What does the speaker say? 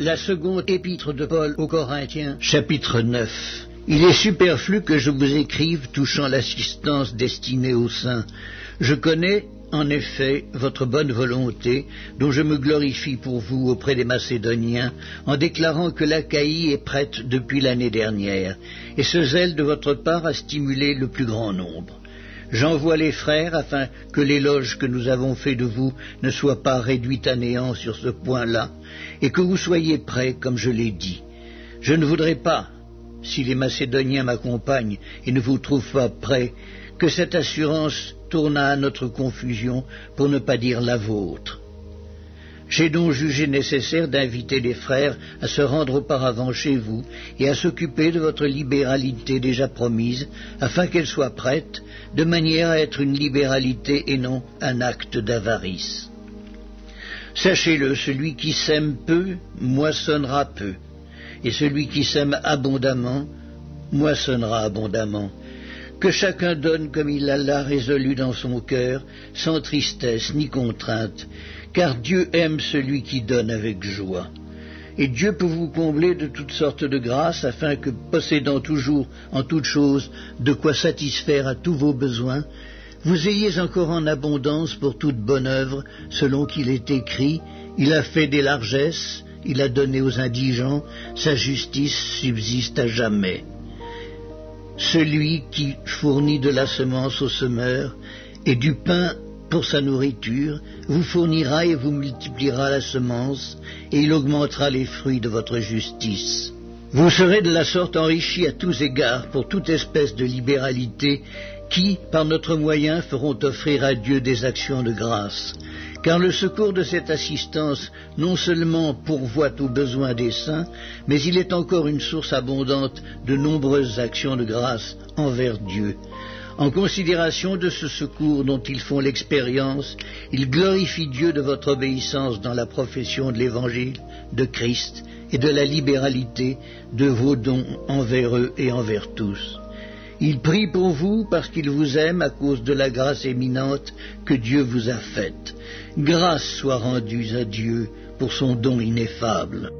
La seconde épître de Paul aux Corinthiens, chapitre 9. Il est superflu que je vous écrive touchant l'assistance destinée aux saints. Je connais, en effet, votre bonne volonté, dont je me glorifie pour vous auprès des Macédoniens, en déclarant que l'Achaïe est prête depuis l'année dernière, et ce zèle de votre part a stimulé le plus grand nombre. J'envoie les frères afin que l'éloge que nous avons fait de vous ne soit pas réduit à néant sur ce point-là, et que vous soyez prêts, comme je l'ai dit. Je ne voudrais pas, si les Macédoniens m'accompagnent et ne vous trouvent pas prêts, que cette assurance tournât à notre confusion, pour ne pas dire la vôtre. J'ai donc jugé nécessaire d'inviter les frères à se rendre auparavant chez vous et à s'occuper de votre libéralité déjà promise, afin qu'elle soit prête, de manière à être une libéralité et non un acte d'avarice. Sachez-le, celui qui sème peu, moissonnera peu, et celui qui sème abondamment, moissonnera abondamment. Que chacun donne comme il l'a résolu dans son cœur, sans tristesse ni contrainte, car Dieu aime celui qui donne avec joie. Et Dieu peut vous combler de toutes sortes de grâces, afin que, possédant toujours en toutes choses de quoi satisfaire à tous vos besoins, vous ayez encore en abondance pour toute bonne œuvre, selon qu'il est écrit, « Il a fait des largesses, il a donné aux indigents, sa justice subsiste à jamais. » Celui qui fournit de la semence au semeur et du pain pour sa nourriture, vous fournira et vous multipliera la semence, et il augmentera les fruits de votre justice. Vous serez de la sorte enrichis à tous égards pour toute espèce de libéralité qui, par notre moyen, feront offrir à Dieu des actions de grâce. Car le secours de cette assistance non seulement pourvoit aux besoins des saints, mais il est encore une source abondante de nombreuses actions de grâce envers Dieu. En considération de ce secours dont ils font l'expérience, ils glorifient Dieu de votre obéissance dans la profession de l'Évangile de Christ et de la libéralité de vos dons envers eux et envers tous. Ils prient pour vous parce qu'ils vous aiment à cause de la grâce éminente que Dieu vous a faite. Grâce soit rendue à Dieu pour son don ineffable.